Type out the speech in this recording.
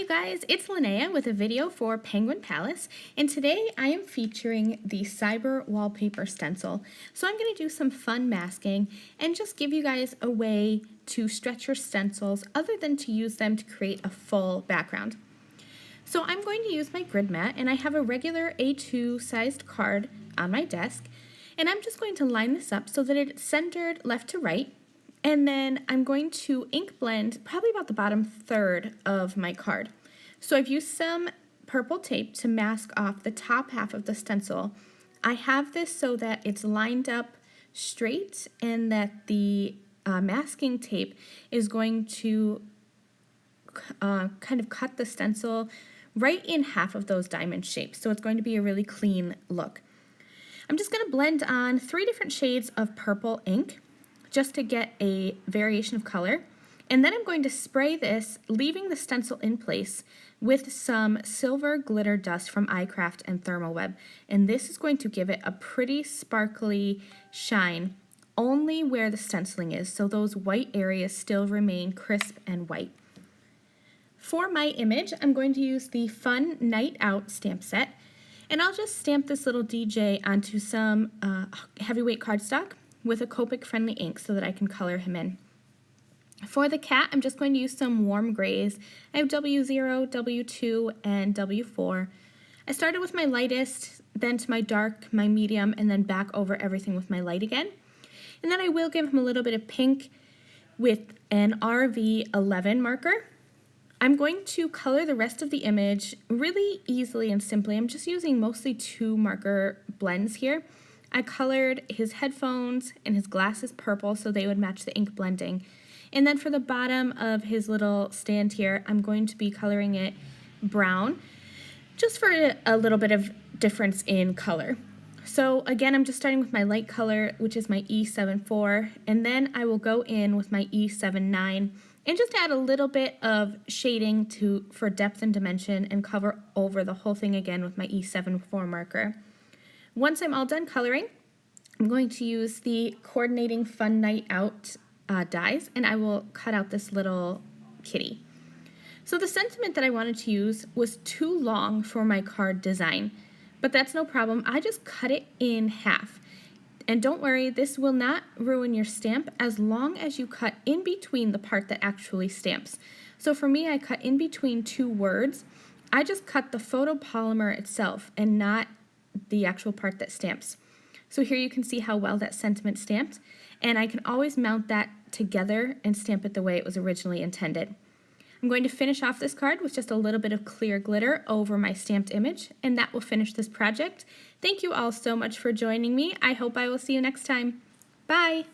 guys, it's Linnea with a video for Penguin Palace, and today I am featuring the Cyber Wallpaper Stencil. So I'm going to do some fun masking and just give you guys a way to stretch your stencils other than to use them to create a full background. So I'm going to use my grid mat, and I have a regular A2 sized card on my desk, and I'm just going to line this up so that it's centered left to right. And then I'm going to ink blend probably about the bottom third of my card. So I've used some purple tape to mask off the top half of the stencil. I have this so that it's lined up straight and that the masking tape is going to kind of cut the stencil right in half of those diamond shapes. So it's going to be a really clean look. I'm just going to blend on 3 different shades of purple ink, just to get a variation of color. And then I'm going to spray this, leaving the stencil in place with some silver glitter dust from iCraft and Thermalweb. And this is going to give it a pretty sparkly shine only where the stenciling is, so those white areas still remain crisp and white. For my image, I'm going to use the Fun Night Out stamp set, and I'll just stamp this little DJ onto some heavyweight cardstock with a Copic-friendly ink so that I can color him in. For the cat, I'm just going to use some warm grays. I have W0, W2, and W4. I started with my lightest, then to my dark, my medium, and then back over everything with my light again. And then I will give him a little bit of pink with an RV11 marker. I'm going to color the rest of the image really easily and simply. I'm just using mostly 2 marker blends here. I colored his headphones and his glasses purple so they would match the ink blending. And then for the bottom of his little stand here, I'm going to be coloring it brown, just for a little bit of difference in color. So again, I'm just starting with my light color, which is my E74, and then I will go in with my E79 and just add a little bit of shading for depth and dimension and cover over the whole thing again with my E74 marker. Once I'm all done coloring, I'm going to use the Coordinating Fun Night Out dies, and I will cut out this little kitty. So the sentiment that I wanted to use was too long for my card design, but that's no problem. I just cut it in half. And don't worry, this will not ruin your stamp as long as you cut in between the part that actually stamps. So for me, I cut in between 2 words. I just cut the photopolymer itself and not the actual part that stamps. So here you can see how well that sentiment stamped, and I can always mount that together and stamp it the way it was originally intended. I'm going to finish off this card with just a little bit of clear glitter over my stamped image, and that will finish this project. Thank you all so much for joining me. I hope I will see you next time. Bye!